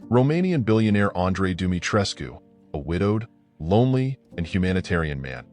Romanian billionaire Andrei Dumitrescu, a widowed, lonely, and humanitarian man,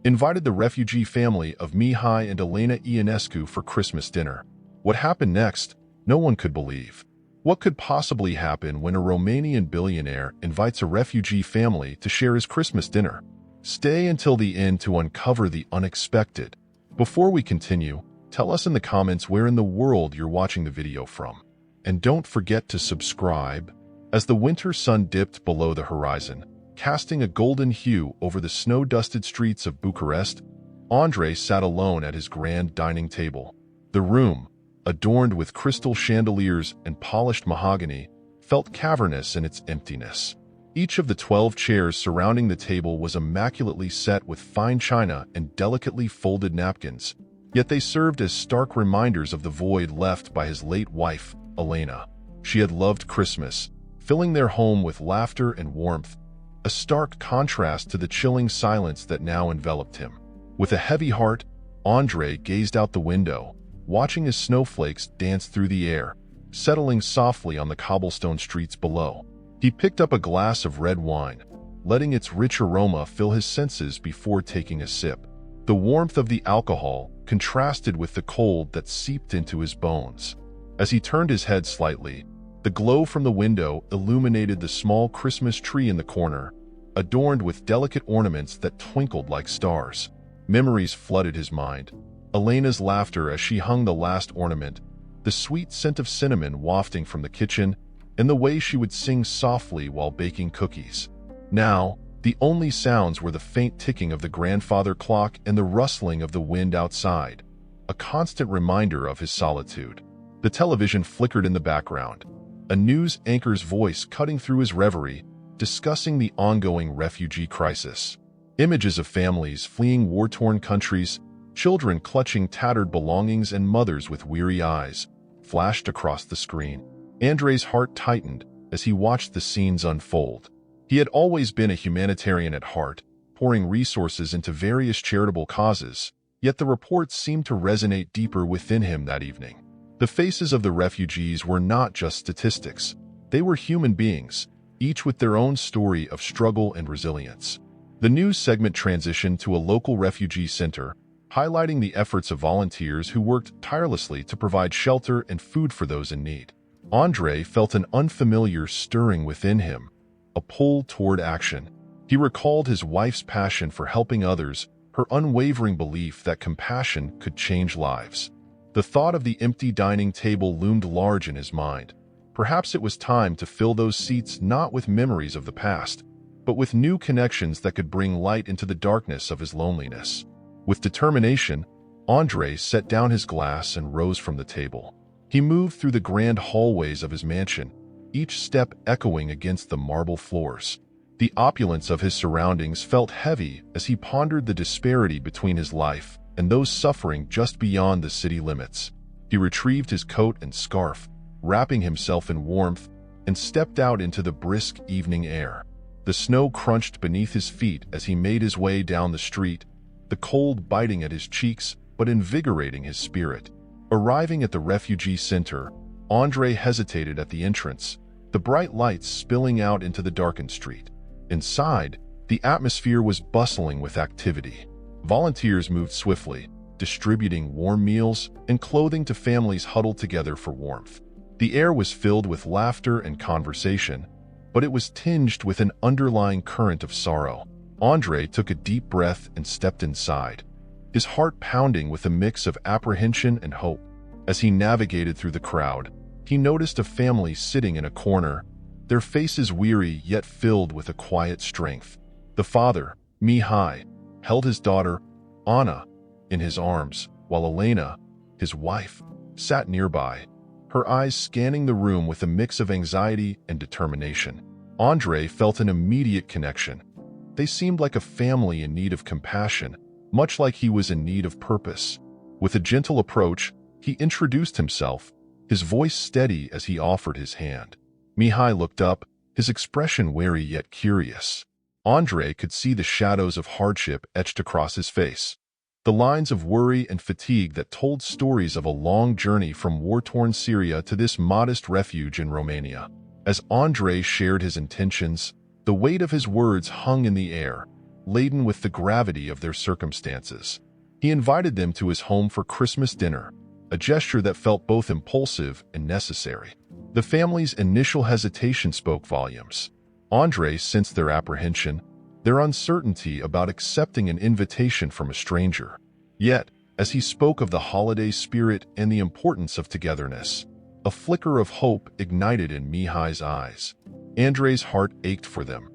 invited the refugee family of Mihai and Elena Ionescu for Christmas dinner. What happened next, no one could believe. What could possibly happen when a Romanian billionaire invites a refugee family to share his Christmas dinner? Stay until the end to uncover the unexpected. Before we continue, tell us in the comments where in the world you're watching the video from. And don't forget to subscribe. As the winter sun dipped below the horizon, casting a golden hue over the snow-dusted streets of Bucharest, Andrei sat alone at his grand dining table. The room, adorned with crystal chandeliers and polished mahogany, felt cavernous in its emptiness. Each of the 12 chairs surrounding the table was immaculately set with fine china and delicately folded napkins, yet they served as stark reminders of the void left by his late wife, Elena. She had loved Christmas, filling their home with laughter and warmth, a stark contrast to the chilling silence that now enveloped him. With a heavy heart, Andrei gazed out the window, watching as snowflakes danced through the air, settling softly on the cobblestone streets below. He picked up a glass of red wine, letting its rich aroma fill his senses before taking a sip. The warmth of the alcohol contrasted with the cold that seeped into his bones. As he turned his head slightly, the glow from the window illuminated the small Christmas tree in the corner, adorned with delicate ornaments that twinkled like stars. Memories flooded his mind. Elena's laughter as she hung the last ornament, the sweet scent of cinnamon wafting from the kitchen, and the way she would sing softly while baking cookies. Now, the only sounds were the faint ticking of the grandfather clock and the rustling of the wind outside, a constant reminder of his solitude. The television flickered in the background, a news anchor's voice cutting through his reverie, discussing the ongoing refugee crisis. Images of families fleeing war-torn countries, children clutching tattered belongings and mothers with weary eyes, flashed across the screen. Andrei's heart tightened as he watched the scenes unfold. He had always been a humanitarian at heart, pouring resources into various charitable causes, yet the reports seemed to resonate deeper within him that evening. The faces of the refugees were not just statistics. They were human beings, each with their own story of struggle and resilience. The news segment transitioned to a local refugee center, highlighting the efforts of volunteers who worked tirelessly to provide shelter and food for those in need. Andrei felt an unfamiliar stirring within him, a pull toward action. He recalled his wife's passion for helping others, her unwavering belief that compassion could change lives. The thought of the empty dining table loomed large in his mind. Perhaps it was time to fill those seats not with memories of the past, but with new connections that could bring light into the darkness of his loneliness. With determination, Andrei set down his glass and rose from the table. He moved through the grand hallways of his mansion, each step echoing against the marble floors. The opulence of his surroundings felt heavy as he pondered the disparity between his life and those suffering just beyond the city limits. He retrieved his coat and scarf, wrapping himself in warmth, and stepped out into the brisk evening air. The snow crunched beneath his feet as he made his way down the street, the cold biting at his cheeks but invigorating his spirit. Arriving at the refugee center, Andrei hesitated at the entrance, the bright lights spilling out into the darkened street. Inside, the atmosphere was bustling with activity. Volunteers moved swiftly, distributing warm meals and clothing to families huddled together for warmth. The air was filled with laughter and conversation, but it was tinged with an underlying current of sorrow. Andrei took a deep breath and stepped inside, his heart pounding with a mix of apprehension and hope. As he navigated through the crowd, he noticed a family sitting in a corner, their faces weary yet filled with a quiet strength. The father, Mihai, held his daughter, Anna, in his arms, while Elena, his wife, sat nearby, her eyes scanning the room with a mix of anxiety and determination. Andrei felt an immediate connection. They seemed like a family in need of compassion, much like he was in need of purpose. With a gentle approach, he introduced himself, his voice steady as he offered his hand. Mihai looked up, his expression wary yet curious. Andrei could see the shadows of hardship etched across his face, the lines of worry and fatigue that told stories of a long journey from war-torn Syria to this modest refuge in Romania. As Andrei shared his intentions, the weight of his words hung in the air, laden with the gravity of their circumstances. He invited them to his home for Christmas dinner, a gesture that felt both impulsive and necessary. The family's initial hesitation spoke volumes. Andrei sensed their apprehension, their uncertainty about accepting an invitation from a stranger. Yet, as he spoke of the holiday spirit and the importance of togetherness, a flicker of hope ignited in Mihai's eyes. Andrei's heart ached for them.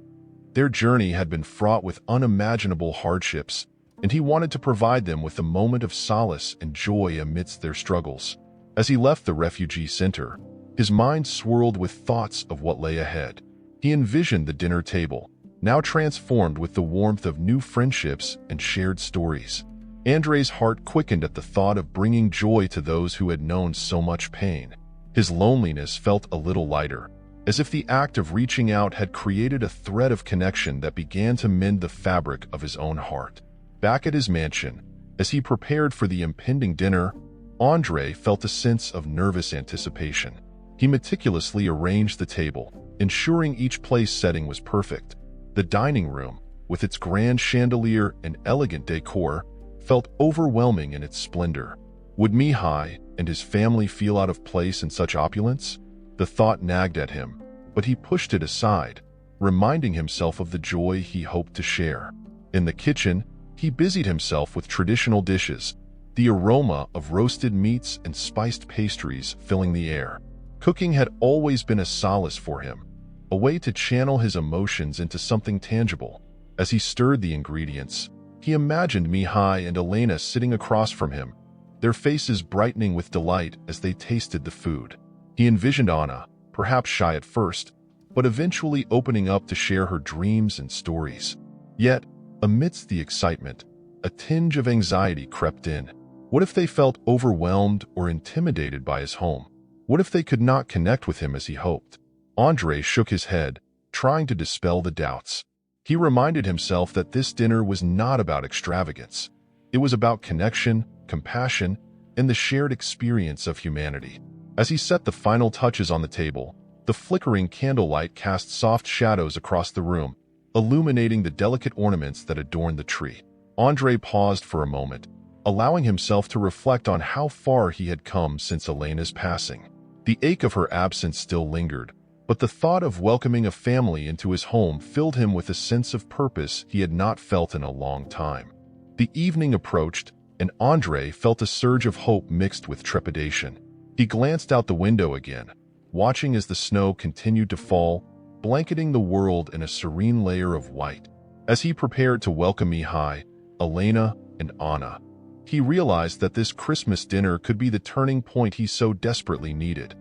Their journey had been fraught with unimaginable hardships, and he wanted to provide them with a moment of solace and joy amidst their struggles. As he left the refugee center, his mind swirled with thoughts of what lay ahead. He envisioned the dinner table, now transformed with the warmth of new friendships and shared stories. Andrei's heart quickened at the thought of bringing joy to those who had known so much pain. His loneliness felt a little lighter, as if the act of reaching out had created a thread of connection that began to mend the fabric of his own heart. Back at his mansion, as he prepared for the impending dinner, Andrei felt a sense of nervous anticipation. He meticulously arranged the table, ensuring each place setting was perfect. The dining room, with its grand chandelier and elegant decor, felt overwhelming in its splendor. Would Mihai and his family feel out of place in such opulence? The thought nagged at him, but he pushed it aside, reminding himself of the joy he hoped to share. In the kitchen, he busied himself with traditional dishes, the aroma of roasted meats and spiced pastries filling the air. Cooking had always been a solace for him, a way to channel his emotions into something tangible. As he stirred the ingredients, he imagined Mihai and Elena sitting across from him, their faces brightening with delight as they tasted the food. He envisioned Anna, perhaps shy at first, but eventually opening up to share her dreams and stories. Yet, amidst the excitement, a tinge of anxiety crept in. What if they felt overwhelmed or intimidated by his home? What if they could not connect with him as he hoped? Andrei shook his head, trying to dispel the doubts. He reminded himself that this dinner was not about extravagance. It was about connection, compassion, and the shared experience of humanity. As he set the final touches on the table, the flickering candlelight cast soft shadows across the room, illuminating the delicate ornaments that adorned the tree. Andrei paused for a moment, allowing himself to reflect on how far he had come since Elena's passing. The ache of her absence still lingered, but the thought of welcoming a family into his home filled him with a sense of purpose he had not felt in a long time. The evening approached, and Andrei felt a surge of hope mixed with trepidation. He glanced out the window again, watching as the snow continued to fall, blanketing the world in a serene layer of white. As he prepared to welcome Mihai, Elena, and Anna, he realized that this Christmas dinner could be the turning point he so desperately needed.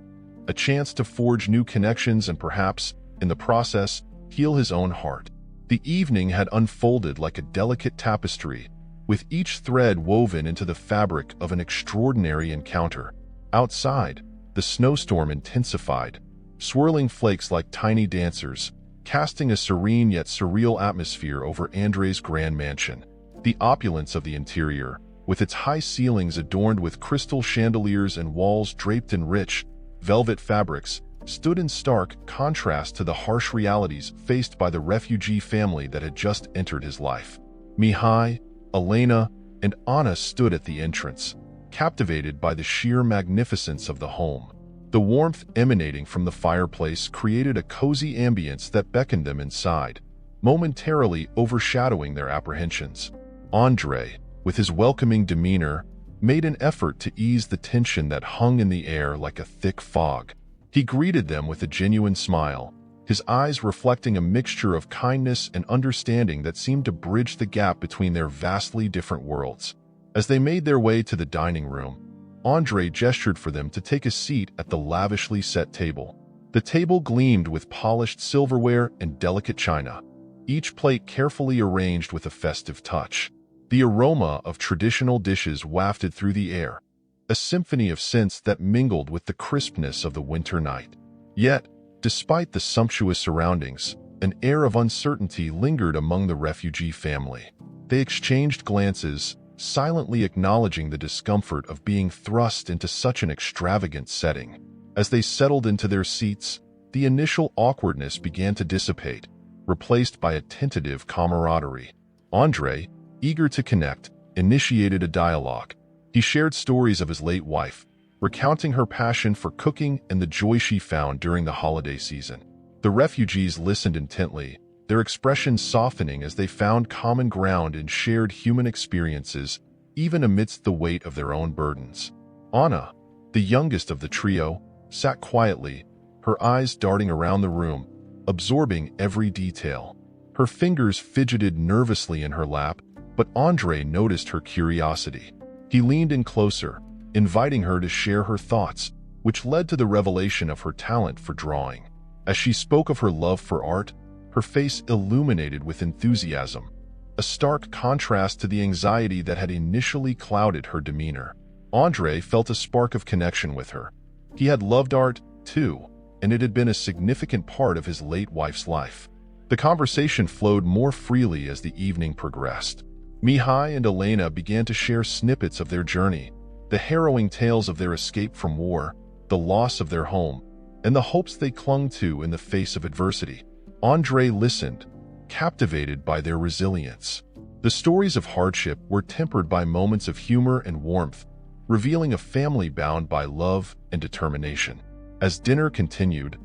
A chance to forge new connections and perhaps, in the process, heal his own heart. The evening had unfolded like a delicate tapestry, with each thread woven into the fabric of an extraordinary encounter. Outside, the snowstorm intensified, swirling flakes like tiny dancers, casting a serene yet surreal atmosphere over Andrei's grand mansion. The opulence of the interior, with its high ceilings adorned with crystal chandeliers and walls draped in rich, velvet fabrics, stood in stark contrast to the harsh realities faced by the refugee family that had just entered his life. Mihai, Elena, and Anna stood at the entrance, captivated by the sheer magnificence of the home. The warmth emanating from the fireplace created a cozy ambience that beckoned them inside, momentarily overshadowing their apprehensions. Andrei, with his welcoming demeanor, made an effort to ease the tension that hung in the air like a thick fog. He greeted them with a genuine smile, his eyes reflecting a mixture of kindness and understanding that seemed to bridge the gap between their vastly different worlds. As they made their way to the dining room, Andrei gestured for them to take a seat at the lavishly set table. The table gleamed with polished silverware and delicate china, each plate carefully arranged with a festive touch. The aroma of traditional dishes wafted through the air, a symphony of scents that mingled with the crispness of the winter night. Yet, despite the sumptuous surroundings, an air of uncertainty lingered among the refugee family. They exchanged glances, silently acknowledging the discomfort of being thrust into such an extravagant setting. As they settled into their seats, the initial awkwardness began to dissipate, replaced by a tentative camaraderie. Andrei, eager to connect, initiated a dialogue. He shared stories of his late wife, recounting her passion for cooking and the joy she found during the holiday season. The refugees listened intently, their expressions softening as they found common ground in shared human experiences, even amidst the weight of their own burdens. Anna, the youngest of the trio, sat quietly, her eyes darting around the room, absorbing every detail. Her fingers fidgeted nervously in her lap, but Andrei noticed her curiosity. He leaned in closer, inviting her to share her thoughts, which led to the revelation of her talent for drawing. As she spoke of her love for art, her face illuminated with enthusiasm, a stark contrast to the anxiety that had initially clouded her demeanor. Andrei felt a spark of connection with her. He had loved art, too, and it had been a significant part of his late wife's life. The conversation flowed more freely as the evening progressed. Mihai and Elena began to share snippets of their journey, the harrowing tales of their escape from war, the loss of their home, and the hopes they clung to in the face of adversity. Andrei listened, captivated by their resilience. The stories of hardship were tempered by moments of humor and warmth, revealing a family bound by love and determination. As dinner continued,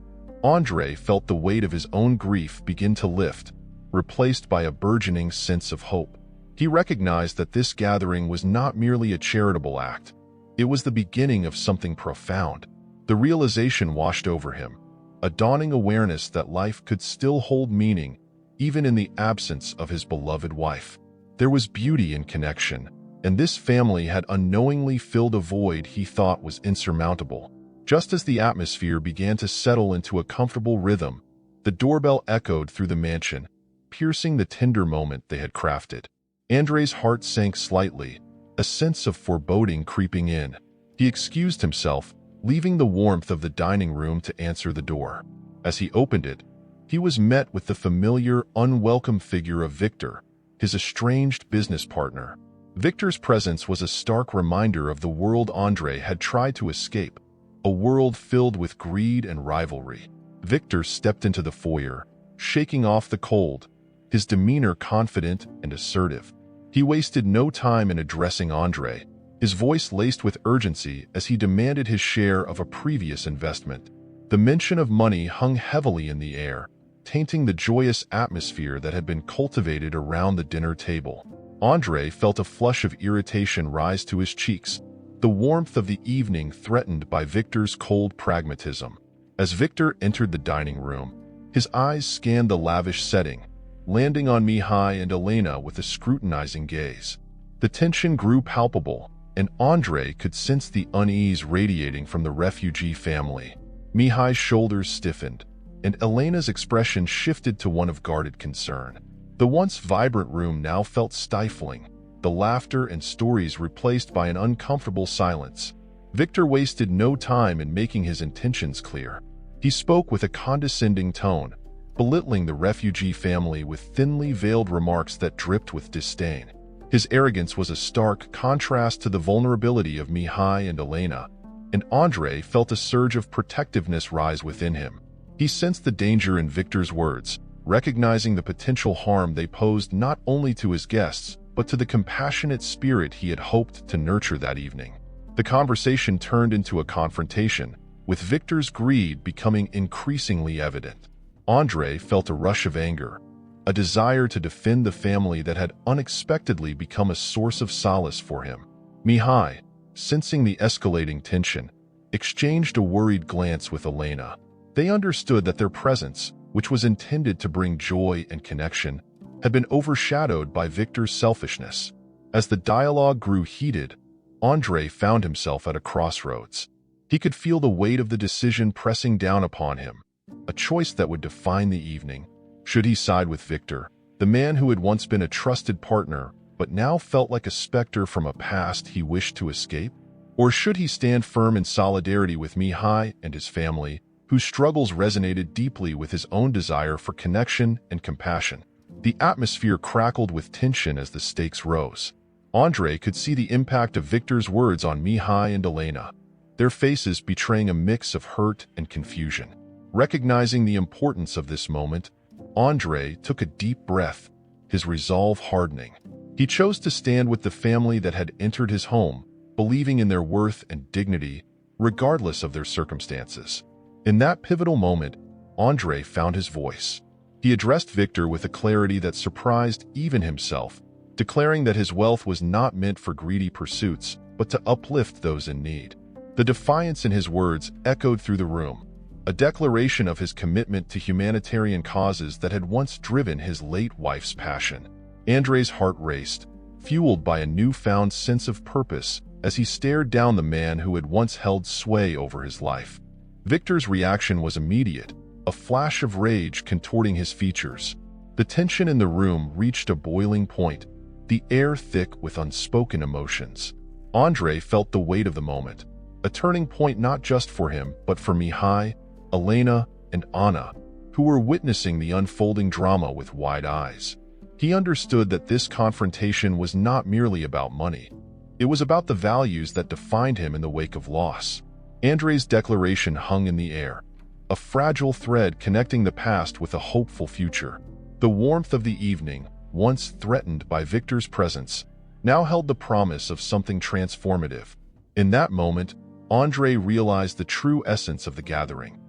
Andrei felt the weight of his own grief begin to lift, replaced by a burgeoning sense of hope. He recognized that this gathering was not merely a charitable act. It was the beginning of something profound. The realization washed over him, a dawning awareness that life could still hold meaning, even in the absence of his beloved wife. There was beauty in connection, and this family had unknowingly filled a void he thought was insurmountable. Just as the atmosphere began to settle into a comfortable rhythm, the doorbell echoed through the mansion, piercing the tender moment they had crafted. Andrei's heart sank slightly, a sense of foreboding creeping in. He excused himself, leaving the warmth of the dining room to answer the door. As he opened it, he was met with the familiar, unwelcome figure of Victor, his estranged business partner. Victor's presence was a stark reminder of the world Andrei had tried to escape, a world filled with greed and rivalry. Victor stepped into the foyer, shaking off the cold, his demeanor confident and assertive. He wasted no time in addressing Andrei, his voice laced with urgency as he demanded his share of a previous investment. The mention of money hung heavily in the air, tainting the joyous atmosphere that had been cultivated around the dinner table. Andrei felt a flush of irritation rise to his cheeks, the warmth of the evening threatened by Victor's cold pragmatism. As Victor entered the dining room, his eyes scanned the lavish setting, landing on Mihai and Elena with a scrutinizing gaze. The tension grew palpable, and Andrei could sense the unease radiating from the refugee family. Mihai's shoulders stiffened, and Elena's expression shifted to one of guarded concern. The once vibrant room now felt stifling, the laughter and stories replaced by an uncomfortable silence. Victor wasted no time in making his intentions clear. He spoke with a condescending tone, belittling the refugee family with thinly veiled remarks that dripped with disdain. His arrogance was a stark contrast to the vulnerability of Mihai and Elena, and Andrei felt a surge of protectiveness rise within him. He sensed the danger in Victor's words, recognizing the potential harm they posed not only to his guests, but to the compassionate spirit he had hoped to nurture that evening. The conversation turned into a confrontation, with Victor's greed becoming increasingly evident. Andrei felt a rush of anger, a desire to defend the family that had unexpectedly become a source of solace for him. Mihai, sensing the escalating tension, exchanged a worried glance with Elena. They understood that their presence, which was intended to bring joy and connection, had been overshadowed by Victor's selfishness. As the dialogue grew heated, Andrei found himself at a crossroads. He could feel the weight of the decision pressing down upon him, a choice that would define the evening. Should he side with Victor, the man who had once been a trusted partner but now felt like a specter from a past he wished to escape? Or should he stand firm in solidarity with Mihai and his family, whose struggles resonated deeply with his own desire for connection and compassion? The atmosphere crackled with tension as the stakes rose. Andrei could see the impact of Victor's words on Mihai and Elena, their faces betraying a mix of hurt and confusion. Recognizing the importance of this moment, Andre took a deep breath, his resolve hardening. He chose to stand with the family that had entered his home, believing in their worth and dignity, regardless of their circumstances. In that pivotal moment, Andre found his voice. He addressed Victor with a clarity that surprised even himself, declaring that his wealth was not meant for greedy pursuits, but to uplift those in need. The defiance in his words echoed through the room, a declaration of his commitment to humanitarian causes that had once driven his late wife's passion. Andre's heart raced, fueled by a newfound sense of purpose as he stared down the man who had once held sway over his life. Victor's reaction was immediate, a flash of rage contorting his features. The tension in the room reached a boiling point, the air thick with unspoken emotions. Andre felt the weight of the moment, a turning point not just for him, but for Mihai, Elena, and Anna, who were witnessing the unfolding drama with wide eyes. He understood that this confrontation was not merely about money. It was about the values that defined him in the wake of loss. Andre's declaration hung in the air, a fragile thread connecting the past with a hopeful future. The warmth of the evening, once threatened by Victor's presence, now held the promise of something transformative. In that moment, Andre realized the true essence of the gathering.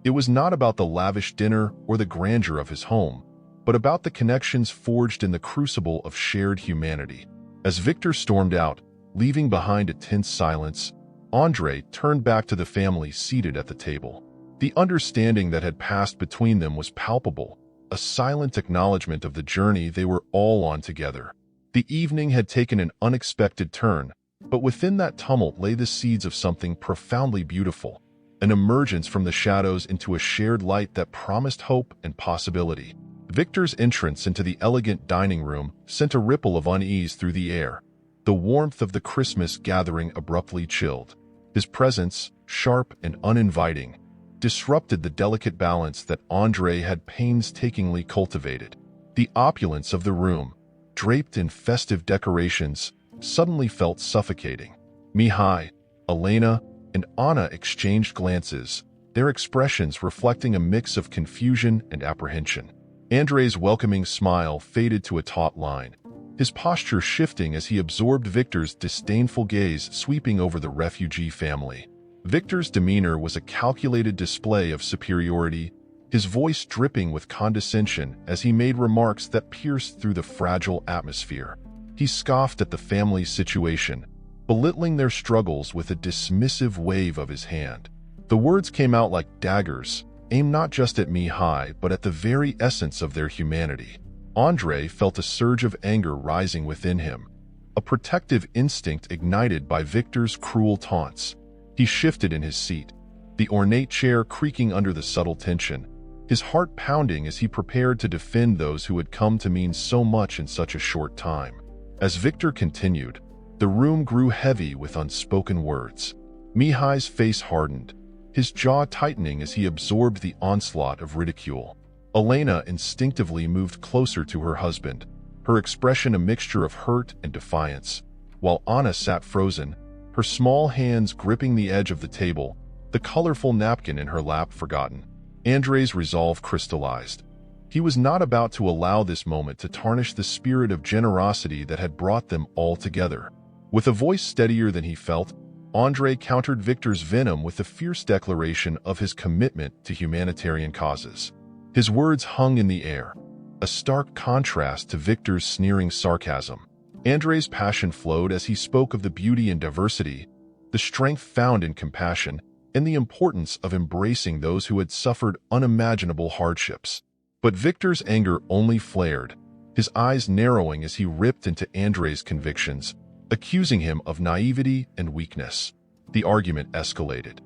It was not about the lavish dinner or the grandeur of his home, but about the connections forged in the crucible of shared humanity. As Victor stormed out, leaving behind a tense silence, Andre turned back to the family seated at the table. The understanding that had passed between them was palpable, a silent acknowledgement of the journey they were all on together. The evening had taken an unexpected turn, but within that tumult lay the seeds of something profoundly beautiful, an emergence from the shadows into a shared light that promised hope and possibility. Victor's entrance into the elegant dining room sent a ripple of unease through the air, the warmth of the Christmas gathering abruptly chilled. His presence, sharp and uninviting, disrupted the delicate balance that Andre had painstakingly cultivated. The opulence of the room, draped in festive decorations, suddenly felt suffocating. Mihai, Elena, and Anna exchanged glances, their expressions reflecting a mix of confusion and apprehension. Andre's welcoming smile faded to a taut line, his posture shifting as he absorbed Victor's disdainful gaze sweeping over the refugee family. Victor's demeanor was a calculated display of superiority, his voice dripping with condescension as he made remarks that pierced through the fragile atmosphere. He scoffed at the family's situation, belittling their struggles with a dismissive wave of his hand. The words came out like daggers, aimed not just at Mihai, but at the very essence of their humanity. Andre felt a surge of anger rising within him, a protective instinct ignited by Victor's cruel taunts. He shifted in his seat, the ornate chair creaking under the subtle tension, his heart pounding as he prepared to defend those who had come to mean so much in such a short time. As Victor continued, the room grew heavy with unspoken words. Mihai's face hardened, his jaw tightening as he absorbed the onslaught of ridicule. Elena instinctively moved closer to her husband, her expression a mixture of hurt and defiance, while Anna sat frozen, her small hands gripping the edge of the table, the colorful napkin in her lap forgotten. Andre's resolve crystallized. He was not about to allow this moment to tarnish the spirit of generosity that had brought them all together. With a voice steadier than he felt, Andre countered Victor's venom with a fierce declaration of his commitment to humanitarian causes. His words hung in the air, a stark contrast to Victor's sneering sarcasm. Andre's passion flowed as he spoke of the beauty and diversity, the strength found in compassion, and the importance of embracing those who had suffered unimaginable hardships. But Victor's anger only flared, his eyes narrowing as he ripped into Andre's convictions, accusing him of naivety and weakness. The argument escalated.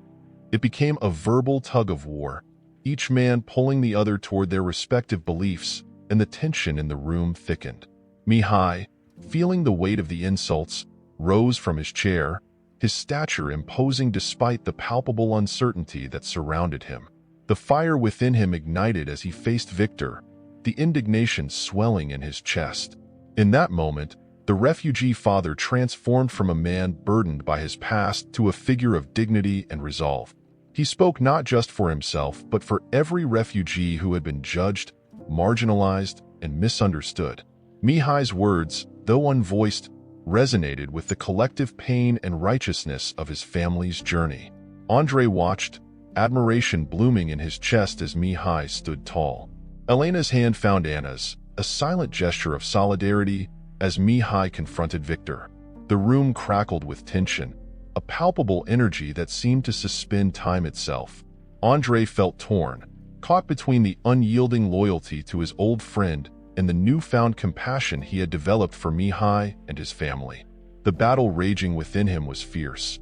It became a verbal tug-of-war, each man pulling the other toward their respective beliefs, and the tension in the room thickened. Mihai, feeling the weight of the insults, rose from his chair, his stature imposing despite the palpable uncertainty that surrounded him. The fire within him ignited as he faced Victor, the indignation swelling in his chest. In that moment, the refugee father transformed from a man burdened by his past to a figure of dignity and resolve. He spoke not just for himself, but for every refugee who had been judged, marginalized, and misunderstood. Mihai's words, though unvoiced, resonated with the collective pain and righteousness of his family's journey. Andrei watched, admiration blooming in his chest as Mihai stood tall. Elena's hand found Anna's, a silent gesture of solidarity as Mihai confronted Victor. The room crackled with tension, a palpable energy that seemed to suspend time itself. Andrei felt torn, caught between the unyielding loyalty to his old friend and the newfound compassion he had developed for Mihai and his family. The battle raging within him was fierce.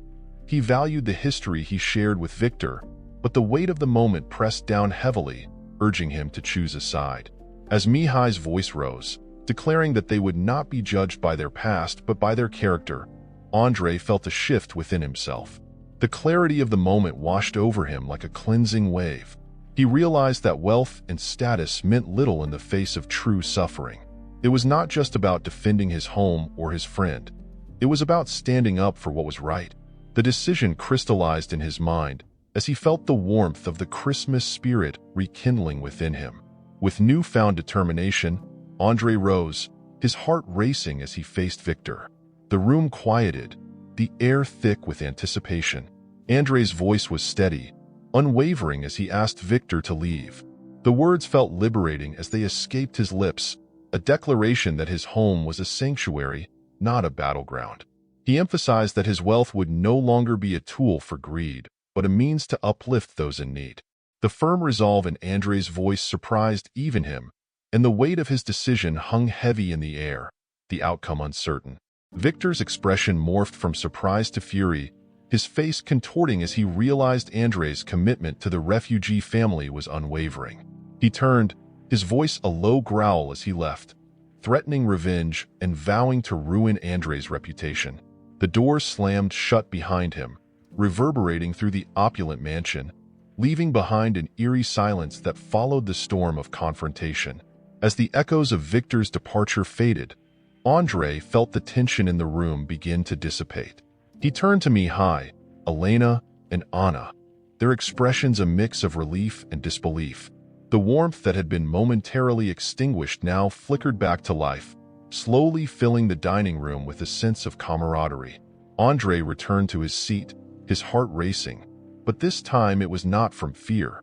He valued the history he shared with Victor, but the weight of the moment pressed down heavily, urging him to choose a side. As Mihai's voice rose, declaring that they would not be judged by their past but by their character, Andrei felt a shift within himself. The clarity of the moment washed over him like a cleansing wave. He realized that wealth and status meant little in the face of true suffering. It was not just about defending his home or his friend. It was about standing up for what was right. The decision crystallized in his mind as he felt the warmth of the Christmas spirit rekindling within him. With newfound determination, Andrei rose, his heart racing as he faced Victor. The room quieted, the air thick with anticipation. Andrei's voice was steady, unwavering as he asked Victor to leave. The words felt liberating as they escaped his lips, a declaration that his home was a sanctuary, not a battleground. He emphasized that his wealth would no longer be a tool for greed, but a means to uplift those in need. The firm resolve in Andrei's voice surprised even him, and the weight of his decision hung heavy in the air, the outcome uncertain. Victor's expression morphed from surprise to fury, his face contorting as he realized Andrei's commitment to the refugee family was unwavering. He turned, his voice a low growl as he left, threatening revenge and vowing to ruin Andrei's reputation. The door slammed shut behind him, reverberating through the opulent mansion, leaving behind an eerie silence that followed the storm of confrontation. As the echoes of Victor's departure faded, Andrei felt the tension in the room begin to dissipate. He turned to Mihai, Elena, and Anna, their expressions a mix of relief and disbelief. The warmth that had been momentarily extinguished now flickered back to life, slowly filling the dining room with a sense of camaraderie. Andrei returned to his seat, his heart racing, but this time it was not from fear.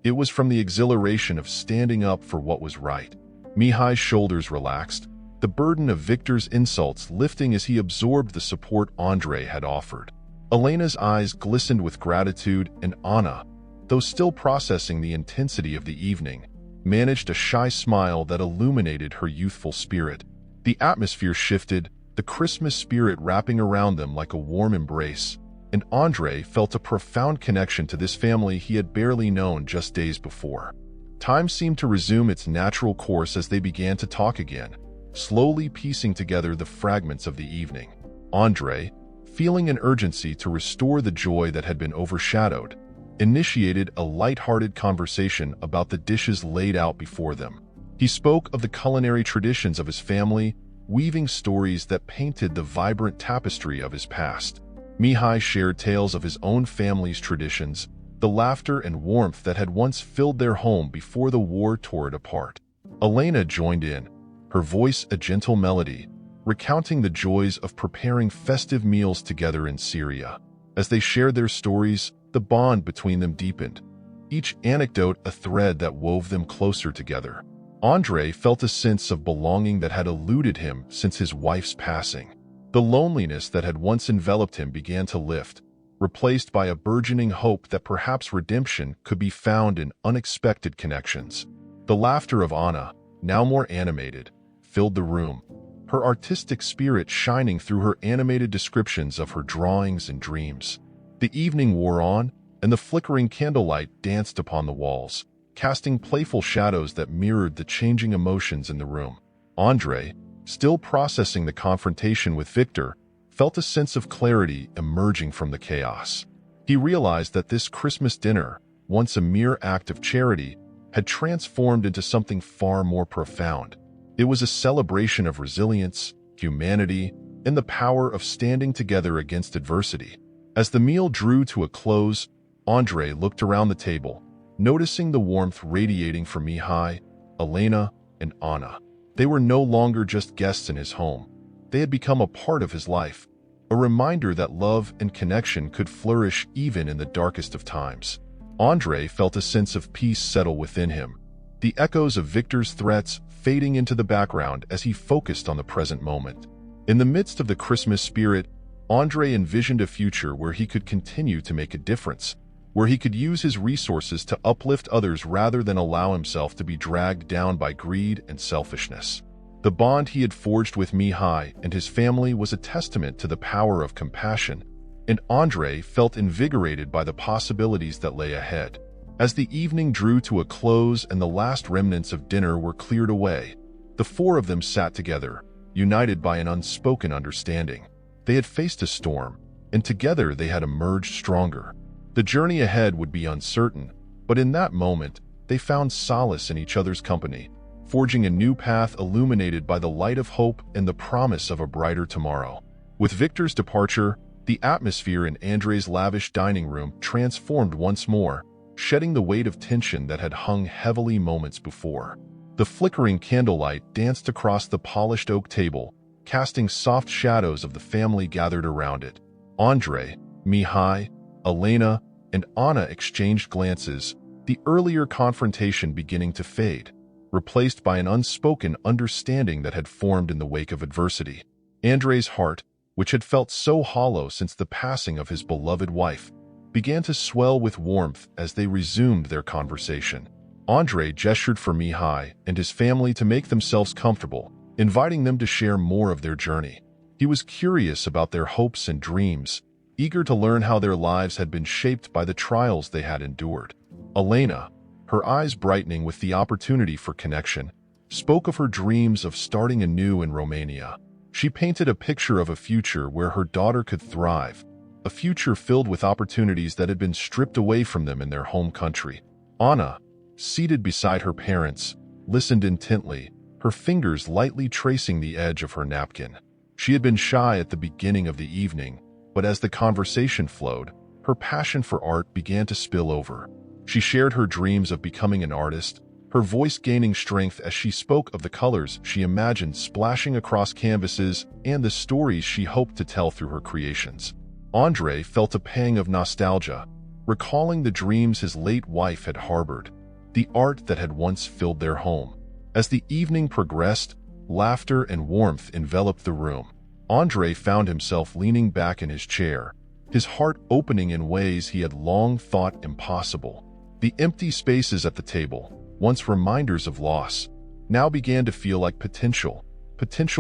It was from the exhilaration of standing up for what was right. Mihai's shoulders relaxed, the burden of Victor's insults lifting as he absorbed the support Andrei had offered. Elena's eyes glistened with gratitude, and Anna, though still processing the intensity of the evening, managed a shy smile that illuminated her youthful spirit. The atmosphere shifted, the Christmas spirit wrapping around them like a warm embrace, and Andrei felt a profound connection to this family he had barely known just days before. Time seemed to resume its natural course as they began to talk again, slowly piecing together the fragments of the evening. Andrei, feeling an urgency to restore the joy that had been overshadowed, initiated a light-hearted conversation about the dishes laid out before them. He spoke of the culinary traditions of his family, weaving stories that painted the vibrant tapestry of his past. Mihai shared tales of his own family's traditions, the laughter and warmth that had once filled their home before the war tore it apart. Elena joined in, her voice a gentle melody, recounting the joys of preparing festive meals together in Syria. As they shared their stories, the bond between them deepened, each anecdote a thread that wove them closer together. Andrei felt a sense of belonging that had eluded him since his wife's passing. The loneliness that had once enveloped him began to lift, replaced by a burgeoning hope that perhaps redemption could be found in unexpected connections. The laughter of Anna, now more animated, filled the room, her artistic spirit shining through her animated descriptions of her drawings and dreams. The evening wore on, and the flickering candlelight danced upon the walls, casting playful shadows that mirrored the changing emotions in the room. Andrei, still processing the confrontation with Victor, felt a sense of clarity emerging from the chaos. He realized that this Christmas dinner, once a mere act of charity, had transformed into something far more profound. It was a celebration of resilience, humanity, and the power of standing together against adversity. As the meal drew to a close, Andre looked around the table, noticing the warmth radiating from Mihai, Elena, and Anna. They were no longer just guests in his home. They had become a part of his life, a reminder that love and connection could flourish even in the darkest of times. Andre felt a sense of peace settle within him, the echoes of Victor's threats fading into the background as he focused on the present moment. In the midst of the Christmas spirit, Andre envisioned a future where he could continue to make a difference, where he could use his resources to uplift others rather than allow himself to be dragged down by greed and selfishness. The bond he had forged with Mihai and his family was a testament to the power of compassion, and Andre felt invigorated by the possibilities that lay ahead. As the evening drew to a close and the last remnants of dinner were cleared away, the four of them sat together, united by an unspoken understanding. They had faced a storm, and together they had emerged stronger. The journey ahead would be uncertain, but in that moment, they found solace in each other's company, forging a new path illuminated by the light of hope and the promise of a brighter tomorrow. With Victor's departure, the atmosphere in Andre's lavish dining room transformed once more, shedding the weight of tension that had hung heavily moments before. The flickering candlelight danced across the polished oak table, casting soft shadows of the family gathered around it. Andre, Mihai, Elena, and Anna exchanged glances, the earlier confrontation beginning to fade, replaced by an unspoken understanding that had formed in the wake of adversity. Andre's heart, which had felt so hollow since the passing of his beloved wife, began to swell with warmth as they resumed their conversation. Andre gestured for Mihai and his family to make themselves comfortable, inviting them to share more of their journey. He was curious about their hopes and dreams, eager to learn how their lives had been shaped by the trials they had endured. Elena, her eyes brightening with the opportunity for connection, spoke of her dreams of starting anew in Romania. She painted a picture of a future where her daughter could thrive, a future filled with opportunities that had been stripped away from them in their home country. Anna, seated beside her parents, listened intently, her fingers lightly tracing the edge of her napkin. She had been shy at the beginning of the evening, but as the conversation flowed, her passion for art began to spill over. She shared her dreams of becoming an artist, her voice gaining strength as she spoke of the colors she imagined splashing across canvases and the stories she hoped to tell through her creations. Andre felt a pang of nostalgia, recalling the dreams his late wife had harbored, the art that had once filled their home. As the evening progressed, laughter and warmth enveloped the room. Andre found himself leaning back in his chair, his heart opening in ways he had long thought impossible. The empty spaces at the table, once reminders of loss, now began to feel like potential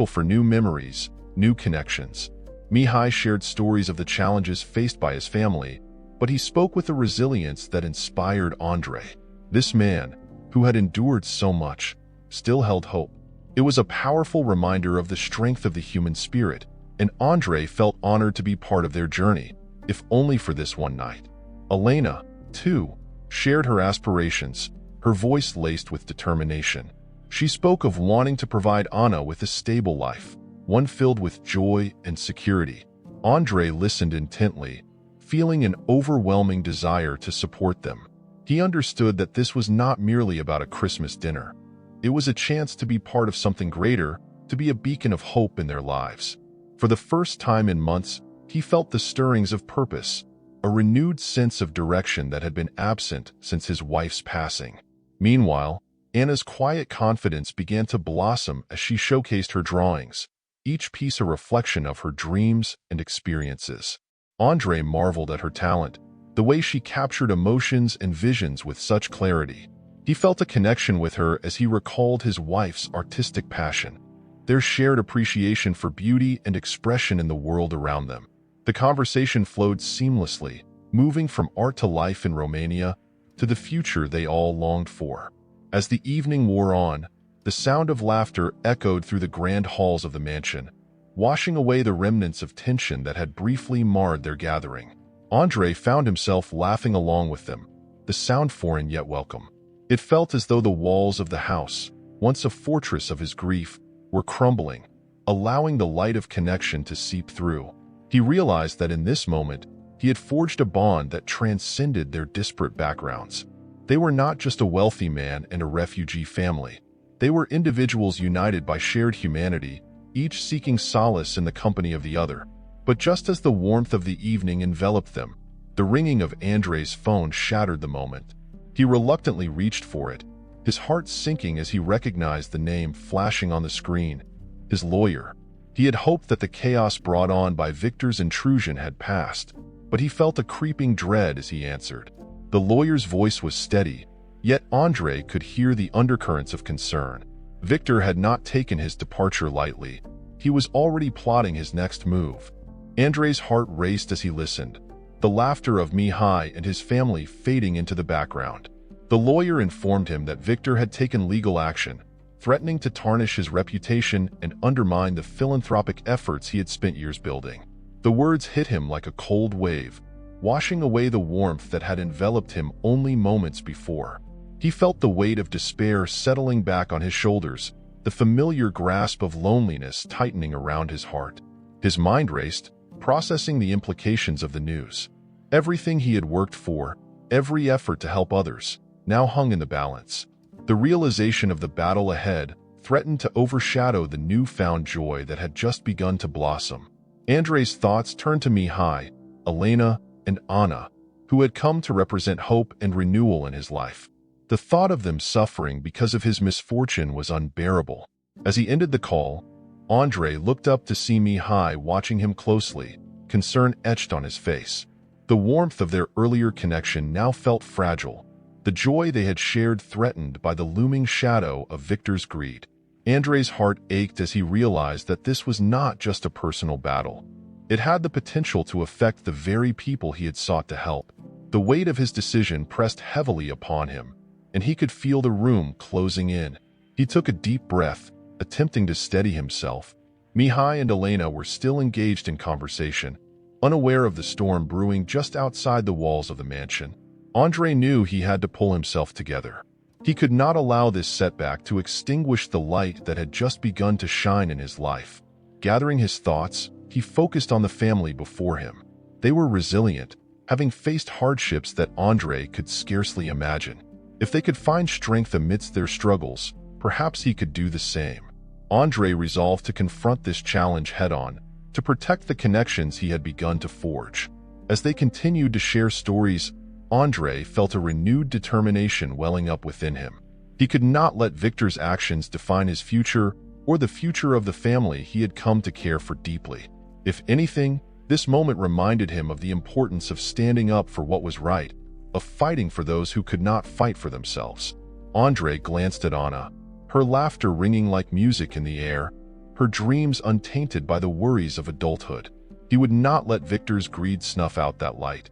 for new memories, new connections. Mihai shared stories of the challenges faced by his family, but he spoke with a resilience that inspired Andre. This man, who had endured so much, still held hope. It was a powerful reminder of the strength of the human spirit, and Andre felt honored to be part of their journey, if only for this one night. Elena, too, shared her aspirations, her voice laced with determination. She spoke of wanting to provide Anna with a stable life, one filled with joy and security. Andre listened intently, feeling an overwhelming desire to support them. He understood that this was not merely about a Christmas dinner. It was a chance to be part of something greater, to be a beacon of hope in their lives. For the first time in months, he felt the stirrings of purpose, a renewed sense of direction that had been absent since his wife's passing. Meanwhile, Anna's quiet confidence began to blossom as she showcased her drawings, each piece a reflection of her dreams and experiences. Andre marveled at her talent, the way she captured emotions and visions with such clarity. He felt a connection with her as he recalled his wife's artistic passion, their shared appreciation for beauty and expression in the world around them. The conversation flowed seamlessly, moving from art to life in Romania to the future they all longed for. As the evening wore on, the sound of laughter echoed through the grand halls of the mansion, washing away the remnants of tension that had briefly marred their gathering. Andre found himself laughing along with them, the sound foreign yet welcome. It felt as though the walls of the house, once a fortress of his grief, were crumbling, allowing the light of connection to seep through. He realized that in this moment, He had forged a bond that transcended their disparate backgrounds. They were not just a wealthy man and a refugee family. They were individuals united by shared humanity, each seeking solace in the company of the other. But just as the warmth of the evening enveloped them, the ringing of Andrei's phone shattered the moment. He reluctantly reached for it, his heart sinking as he recognized the name flashing on the screen. His lawyer. He had hoped that the chaos brought on by Victor's intrusion had passed, but he felt a creeping dread as he answered. The lawyer's voice was steady, yet Andrei could hear the undercurrents of concern. Victor had not taken his departure lightly. He was already plotting his next move. Andrei's heart raced as he listened, the laughter of Mihai and his family fading into the background. The lawyer informed him that Victor had taken legal action, threatening to tarnish his reputation and undermine the philanthropic efforts he had spent years building. The words hit him like a cold wave, washing away the warmth that had enveloped him only moments before. He felt the weight of despair settling back on his shoulders, the familiar grasp of loneliness tightening around his heart. His mind raced, processing the implications of the news. Everything he had worked for, every effort to help others, now hung in the balance. The realization of the battle ahead threatened to overshadow the newfound joy that had just begun to blossom. Andrei's thoughts turned to Mihai, Elena, and Anna, who had come to represent hope and renewal in his life. The thought of them suffering because of his misfortune was unbearable. As he ended the call, Andrei looked up to see Mihai watching him closely, concern etched on his face. The warmth of their earlier connection now felt fragile, the joy they had shared threatened by the looming shadow of Victor's greed. Andrei's heart ached as he realized that this was not just a personal battle. It had the potential to affect the very people he had sought to help. The weight of his decision pressed heavily upon him, and he could feel the room closing in. He took a deep breath, attempting to steady himself. Mihai and Elena were still engaged in conversation, unaware of the storm brewing just outside the walls of the mansion. Andrei knew he had to pull himself together. He could not allow this setback to extinguish the light that had just begun to shine in his life. Gathering his thoughts, he focused on the family before him. They were resilient, having faced hardships that Andrei could scarcely imagine. If they could find strength amidst their struggles, perhaps he could do the same. Andrei resolved to confront this challenge head-on, to protect the connections he had begun to forge. As they continued to share stories, Andrei felt a renewed determination welling up within him. He could not let Victor's actions define his future or the future of the family he had come to care for deeply. If anything, this moment reminded him of the importance of standing up for what was right, of fighting for those who could not fight for themselves. Andrei glanced at Anna, her laughter ringing like music in the air, her dreams untainted by the worries of adulthood. He would not let Victor's greed snuff out that light.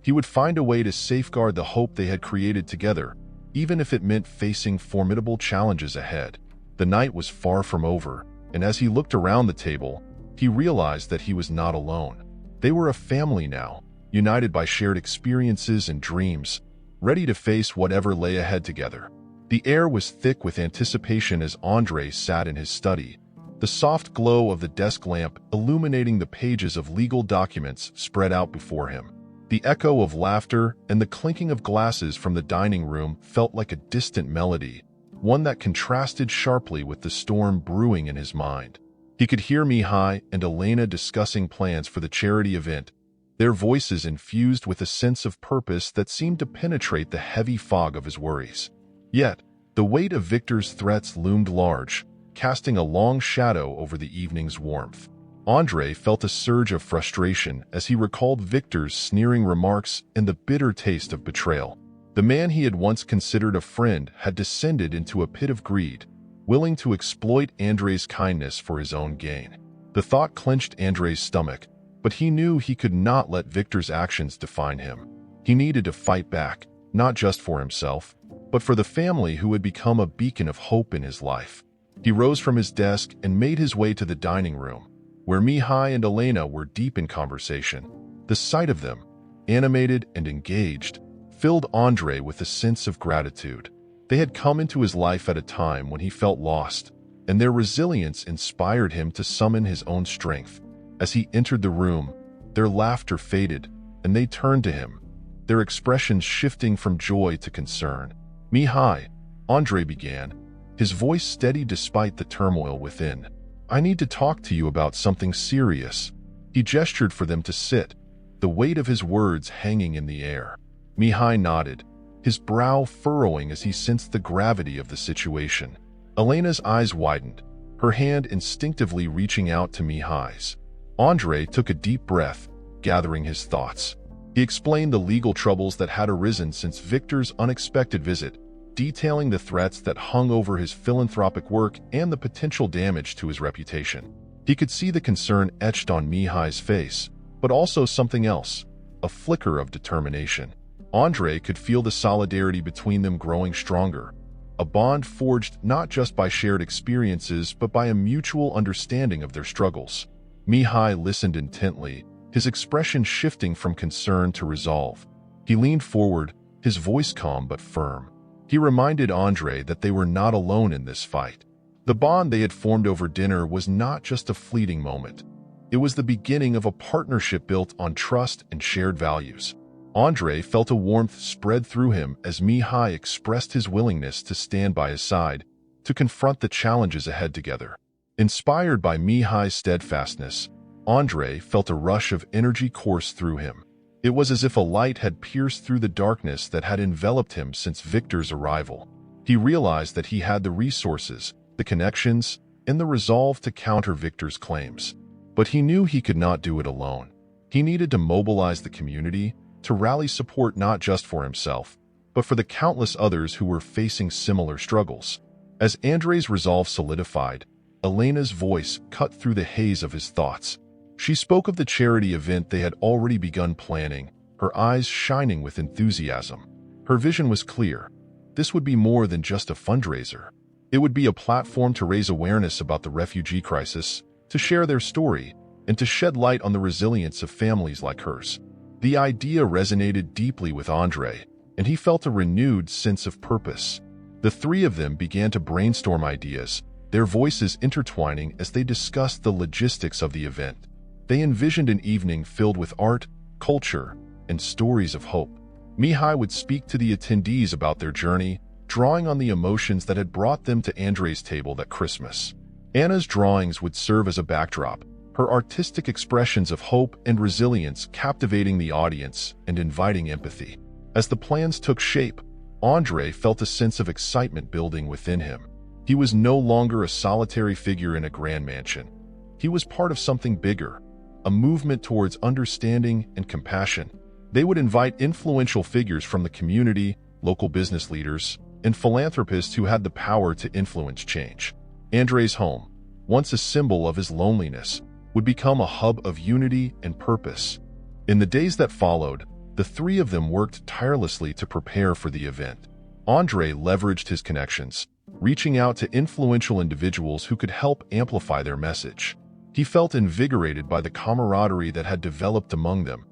He would find a way to safeguard the hope they had created together, even if it meant facing formidable challenges ahead. The night was far from over, and as he looked around the table, he realized that he was not alone. They were a family now, united by shared experiences and dreams, ready to face whatever lay ahead together. The air was thick with anticipation as Andrei sat in his study, the soft glow of the desk lamp illuminating the pages of legal documents spread out before him. The echo of laughter and the clinking of glasses from the dining room felt like a distant melody, one that contrasted sharply with the storm brewing in his mind. He could hear Mihai and Elena discussing plans for the charity event, their voices infused with a sense of purpose that seemed to penetrate the heavy fog of his worries. Yet, the weight of Victor's threats loomed large, casting a long shadow over the evening's warmth. Andrei felt a surge of frustration as he recalled Victor's sneering remarks and the bitter taste of betrayal. The man he had once considered a friend had descended into a pit of greed, willing to exploit Andrei's kindness for his own gain. The thought clenched Andrei's stomach, but he knew he could not let Victor's actions define him. He needed to fight back, not just for himself, but for the family who had become a beacon of hope in his life. He rose from his desk and made his way to the dining room, where Mihai and Elena were deep in conversation. The sight of them, animated and engaged, filled Andrei with a sense of gratitude. They had come into his life at a time when he felt lost, and their resilience inspired him to summon his own strength. As he entered the room, their laughter faded, and they turned to him, their expressions shifting from joy to concern. "Mihai," Andre began, his voice steady despite the turmoil within. "I need to talk to you about something serious." He gestured for them to sit, the weight of his words hanging in the air. Mihai nodded, his brow furrowing as he sensed the gravity of the situation. Elena's eyes widened, her hand instinctively reaching out to Mihai's. Andre took a deep breath, gathering his thoughts. He explained the legal troubles that had arisen since Victor's unexpected visit, detailing the threats that hung over his philanthropic work and the potential damage to his reputation. He could see the concern etched on Mihai's face, but also something else, a flicker of determination. Andre could feel the solidarity between them growing stronger, a bond forged not just by shared experiences but by a mutual understanding of their struggles. Mihai listened intently, his expression shifting from concern to resolve. He leaned forward, his voice calm but firm. He reminded Andre that they were not alone in this fight. The bond they had formed over dinner was not just a fleeting moment. It was the beginning of a partnership built on trust and shared values. Andre felt a warmth spread through him as Mihai expressed his willingness to stand by his side, to confront the challenges ahead together. Inspired by Mihai's steadfastness, Andre felt a rush of energy course through him. It was as if a light had pierced through the darkness that had enveloped him since Victor's arrival. He realized that he had the resources, the connections, and the resolve to counter Victor's claims. But he knew he could not do it alone. He needed to mobilize the community, to rally support not just for himself, but for the countless others who were facing similar struggles. As Andre's resolve solidified, Elena's voice cut through the haze of his thoughts. She spoke of the charity event they had already begun planning, her eyes shining with enthusiasm. Her vision was clear. This would be more than just a fundraiser. It would be a platform to raise awareness about the refugee crisis, to share their story, and to shed light on the resilience of families like hers. The idea resonated deeply with Andre, and he felt a renewed sense of purpose. The three of them began to brainstorm ideas, their voices intertwining as they discussed the logistics of the event. They envisioned an evening filled with art, culture, and stories of hope. Mihai would speak to the attendees about their journey, drawing on the emotions that had brought them to Andre's table that Christmas. Anna's drawings would serve as a backdrop, her artistic expressions of hope and resilience captivating the audience and inviting empathy. As the plans took shape, Andre felt a sense of excitement building within him. He was no longer a solitary figure in a grand mansion. He was part of something bigger, a movement towards understanding and compassion. They would invite influential figures from the community, local business leaders, and philanthropists who had the power to influence change. Andre's home, once a symbol of his loneliness, would become a hub of unity and purpose. In the days that followed, the three of them worked tirelessly to prepare for the event. Andre leveraged his connections, reaching out to influential individuals who could help amplify their message. He felt invigorated by the camaraderie that had developed among them,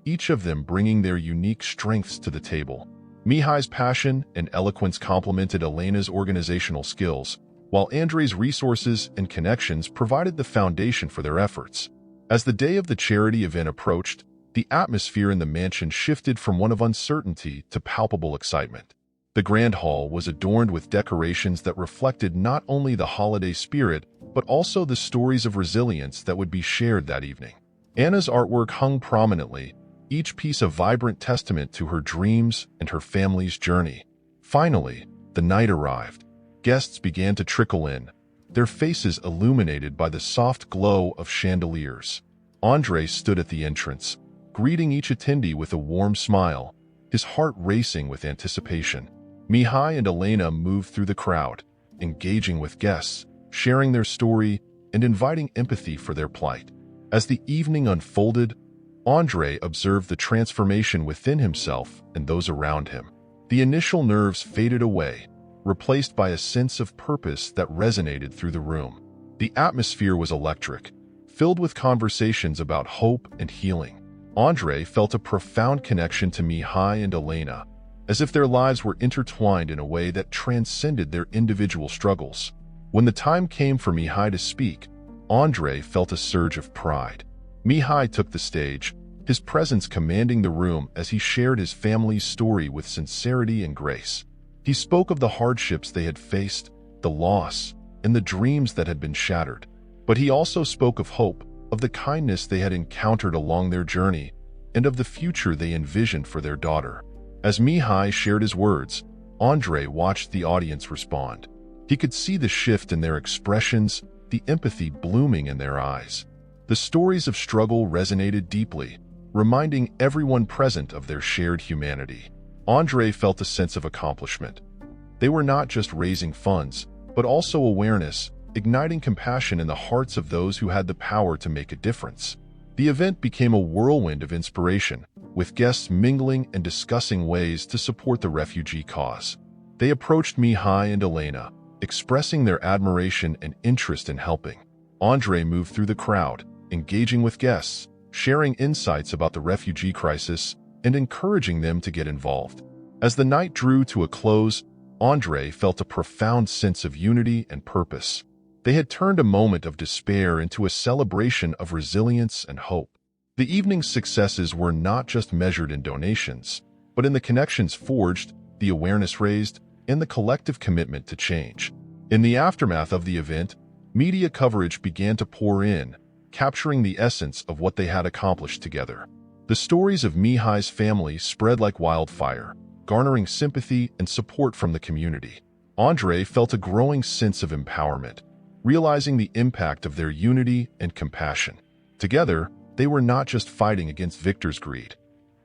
each of them bringing their unique strengths to the table. Mihai's passion and eloquence complemented Elena's organizational skills, while Andre's resources and connections provided the foundation for their efforts. As the day of the charity event approached, the atmosphere in the mansion shifted from one of uncertainty to palpable excitement. The grand hall was adorned with decorations that reflected not only the holiday spirit, but also the stories of resilience that would be shared that evening. Anna's artwork hung prominently, each piece a vibrant testament to her dreams and her family's journey. Finally, the night arrived. Guests began to trickle in, their faces illuminated by the soft glow of chandeliers. Andre stood at the entrance, greeting each attendee with a warm smile, his heart racing with anticipation. Mihai and Elena moved through the crowd, engaging with guests, sharing their story, and inviting empathy for their plight. As the evening unfolded, Andre observed the transformation within himself and those around him. The initial nerves faded away, replaced by a sense of purpose that resonated through the room. The atmosphere was electric, filled with conversations about hope and healing. Andre felt a profound connection to Mihai and Elena, as if their lives were intertwined in a way that transcended their individual struggles. When the time came for Mihai to speak, Andre felt a surge of pride. Mihai took the stage, his presence commanding the room as he shared his family's story with sincerity and grace. He spoke of the hardships they had faced, the loss, and the dreams that had been shattered. But he also spoke of hope, of the kindness they had encountered along their journey, and of the future they envisioned for their daughter. As Mihai shared his words, Andrei watched the audience respond. He could see the shift in their expressions, the empathy blooming in their eyes. The stories of struggle resonated deeply, reminding everyone present of their shared humanity. Andrei felt a sense of accomplishment. They were not just raising funds, but also awareness, igniting compassion in the hearts of those who had the power to make a difference. The event became a whirlwind of inspiration, with guests mingling and discussing ways to support the refugee cause. They approached Mihai and Elena, expressing their admiration and interest in helping. Andrei moved through the crowd, engaging with guests, sharing insights about the refugee crisis, and encouraging them to get involved. As the night drew to a close, Andrei felt a profound sense of unity and purpose. They had turned a moment of despair into a celebration of resilience and hope. The evening's successes were not just measured in donations, but in the connections forged, the awareness raised, and the collective commitment to change. In the aftermath of the event, media coverage began to pour in, capturing the essence of what they had accomplished together. The stories of Mihai's family spread like wildfire, garnering sympathy and support from the community. Andrei felt a growing sense of empowerment, realizing the impact of their unity and compassion. Together, they were not just fighting against Victor's greed.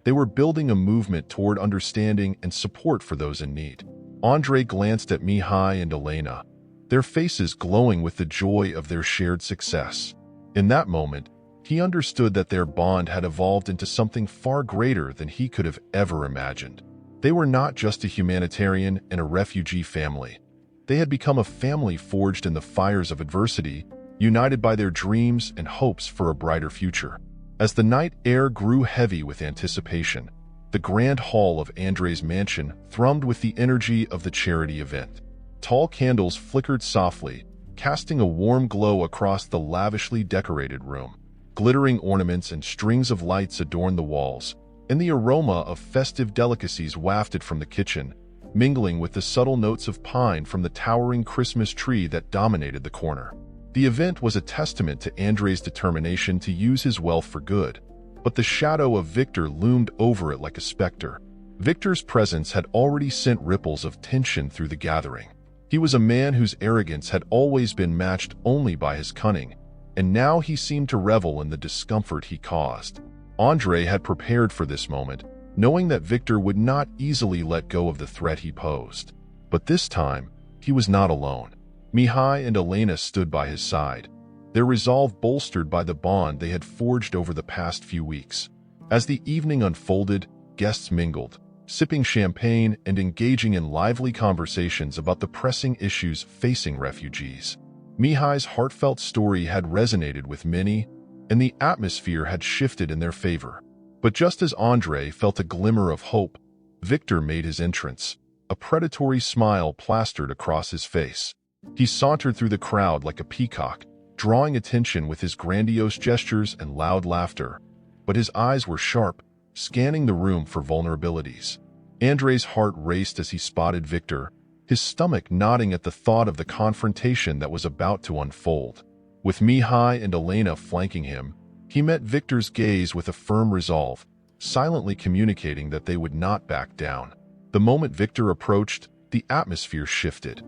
They were building a movement toward understanding and support for those in need. Andrei glanced at Mihai and Elena, their faces glowing with the joy of their shared success. In that moment, he understood that their bond had evolved into something far greater than he could have ever imagined. They were not just a humanitarian and a refugee family. They had become a family forged in the fires of adversity, united by their dreams and hopes for a brighter future. As the night air grew heavy with anticipation, the grand hall of Andrei's mansion thrummed with the energy of the charity event. Tall candles flickered softly, casting a warm glow across the lavishly decorated room. Glittering ornaments and strings of lights adorned the walls, and the aroma of festive delicacies wafted from the kitchen, mingling with the subtle notes of pine from the towering Christmas tree that dominated the corner. The event was a testament to Andrei's determination to use his wealth for good, but the shadow of Victor loomed over it like a specter. Victor's presence had already sent ripples of tension through the gathering. He was a man whose arrogance had always been matched only by his cunning, and now he seemed to revel in the discomfort he caused. Andrei had prepared for this moment, knowing that Victor would not easily let go of the threat he posed. But this time, he was not alone. Mihai and Elena stood by his side, their resolve bolstered by the bond they had forged over the past few weeks. As the evening unfolded, guests mingled, sipping champagne and engaging in lively conversations about the pressing issues facing refugees. Mihai's heartfelt story had resonated with many, and the atmosphere had shifted in their favor. But just as Andrei felt a glimmer of hope, Victor made his entrance, a predatory smile plastered across his face. He sauntered through the crowd like a peacock, drawing attention with his grandiose gestures and loud laughter, but his eyes were sharp, scanning the room for vulnerabilities. Andrei's heart raced as he spotted Victor, his stomach knotting at the thought of the confrontation that was about to unfold. With Mihai and Elena flanking him, he met Victor's gaze with a firm resolve, silently communicating that they would not back down. The moment Victor approached, the atmosphere shifted.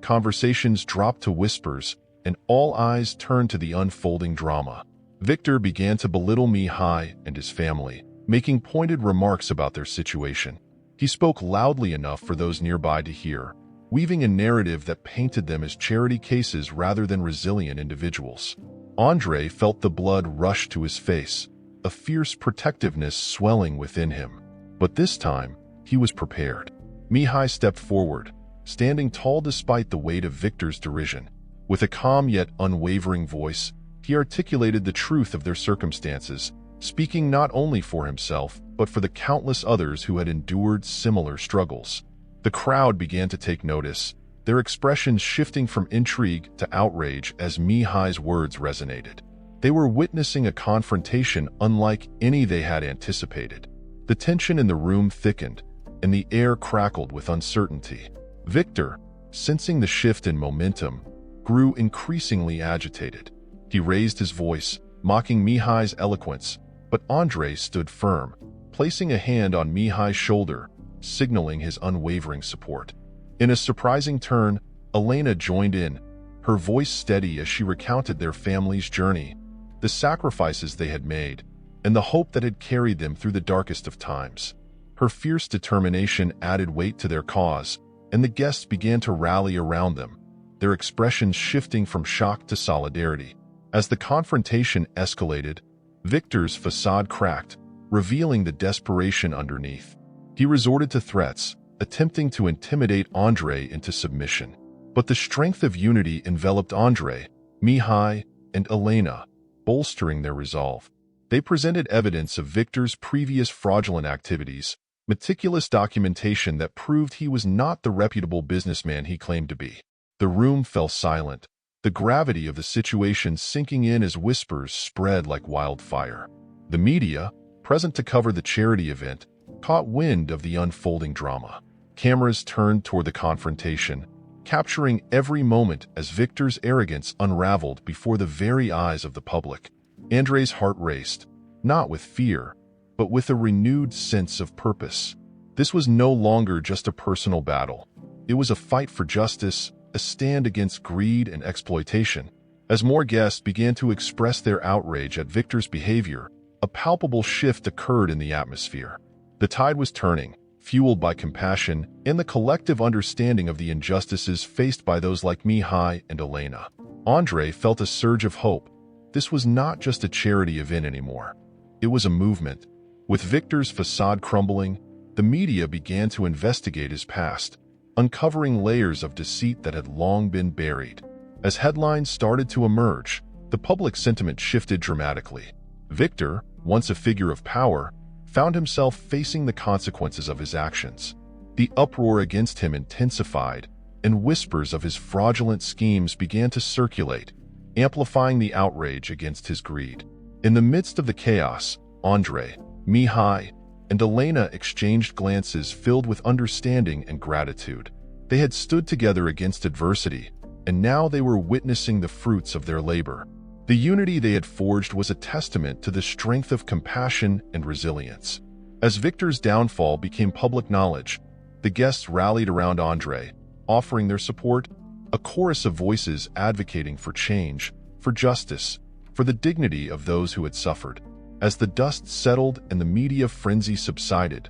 Conversations dropped to whispers, and all eyes turned to the unfolding drama. Victor began to belittle Mihai and his family, making pointed remarks about their situation. He spoke loudly enough for those nearby to hear, weaving a narrative that painted them as charity cases rather than resilient individuals. Andrei felt the blood rush to his face, a fierce protectiveness swelling within him. But this time, he was prepared. Mihai stepped forward, standing tall despite the weight of Victor's derision. With a calm yet unwavering voice, he articulated the truth of their circumstances, speaking not only for himself, but for the countless others who had endured similar struggles. The crowd began to take notice, their expressions shifting from intrigue to outrage as Mihai's words resonated. They were witnessing a confrontation unlike any they had anticipated. The tension in the room thickened, and the air crackled with uncertainty. Victor, sensing the shift in momentum, grew increasingly agitated. He raised his voice, mocking Mihai's eloquence, but Andrei stood firm, placing a hand on Mihai's shoulder, signaling his unwavering support. In a surprising turn, Elena joined in, her voice steady as she recounted their family's journey, the sacrifices they had made, and the hope that had carried them through the darkest of times. Her fierce determination added weight to their cause, and the guests began to rally around them, their expressions shifting from shock to solidarity. As the confrontation escalated, Victor's facade cracked, revealing the desperation underneath. He resorted to threats, attempting to intimidate Andrei into submission. But the strength of unity enveloped Andrei, Mihai, and Elena, bolstering their resolve. They presented evidence of Victor's previous fraudulent activities, meticulous documentation that proved he was not the reputable businessman he claimed to be. The room fell silent, the gravity of the situation sinking in as whispers spread like wildfire. The media, present to cover the charity event, caught wind of the unfolding drama. Cameras turned toward the confrontation, capturing every moment as Victor's arrogance unraveled before the very eyes of the public. Andrei's heart raced, not with fear, but with a renewed sense of purpose. This was no longer just a personal battle. It was a fight for justice, a stand against greed and exploitation. As more guests began to express their outrage at Victor's behavior, a palpable shift occurred in the atmosphere. The tide was turning, fueled by compassion and the collective understanding of the injustices faced by those like Mihai and Elena. Andrei felt a surge of hope. This was not just a charity event anymore. It was a movement. With Victor's facade crumbling, the media began to investigate his past, uncovering layers of deceit that had long been buried. As headlines started to emerge, the public sentiment shifted dramatically. Victor, once a figure of power, found himself facing the consequences of his actions. The uproar against him intensified, and whispers of his fraudulent schemes began to circulate, amplifying the outrage against his greed. In the midst of the chaos, Andrei, Mihai, and Elena exchanged glances filled with understanding and gratitude. They had stood together against adversity, and now they were witnessing the fruits of their labor. The unity they had forged was a testament to the strength of compassion and resilience. As Victor's downfall became public knowledge, the guests rallied around Andrei, offering their support, a chorus of voices advocating for change, for justice, for the dignity of those who had suffered. As the dust settled and the media frenzy subsided,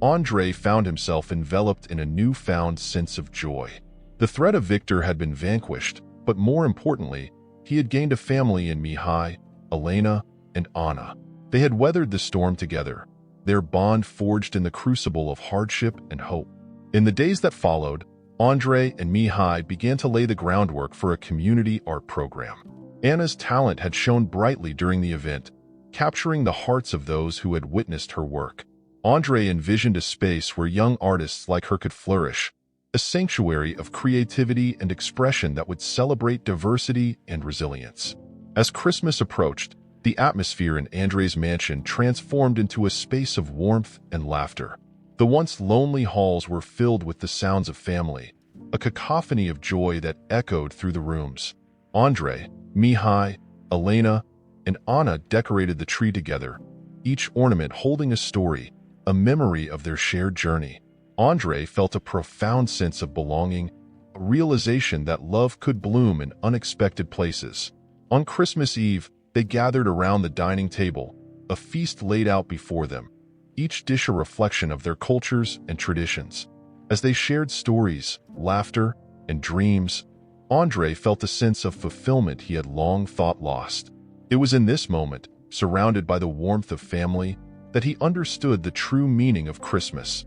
Andrei found himself enveloped in a newfound sense of joy. The threat of Victor had been vanquished, but more importantly, he had gained a family in Mihai, Elena, and Anna. They had weathered the storm together, their bond forged in the crucible of hardship and hope. In the days that followed, Andrei and Mihai began to lay the groundwork for a community art program. Anna's talent had shone brightly during the event, capturing the hearts of those who had witnessed her work. Andrei envisioned a space where young artists like her could flourish, a sanctuary of creativity and expression that would celebrate diversity and resilience. As Christmas approached, the atmosphere in Andrei's mansion transformed into a space of warmth and laughter. The once lonely halls were filled with the sounds of family, a cacophony of joy that echoed through the rooms. Andrei, Mihai, Elena, and Anna decorated the tree together, each ornament holding a story, a memory of their shared journey. Andrei felt a profound sense of belonging, a realization that love could bloom in unexpected places. On Christmas Eve, they gathered around the dining table, a feast laid out before them, each dish a reflection of their cultures and traditions. As they shared stories, laughter, and dreams, Andrei felt a sense of fulfillment he had long thought lost. It was in this moment, surrounded by the warmth of family, that he understood the true meaning of Christmas.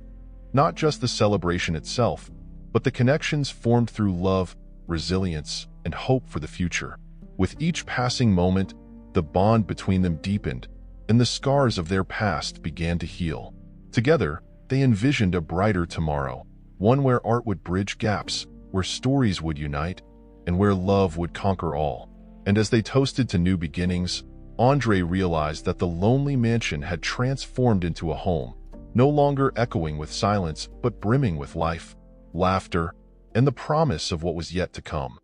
Not just the celebration itself, but the connections formed through love, resilience, and hope for the future. With each passing moment, the bond between them deepened, and the scars of their past began to heal. Together, they envisioned a brighter tomorrow, one where art would bridge gaps, where stories would unite, and where love would conquer all. And as they toasted to new beginnings, Andre realized that the lonely mansion had transformed into a home, no longer echoing with silence, but brimming with life, laughter, and the promise of what was yet to come.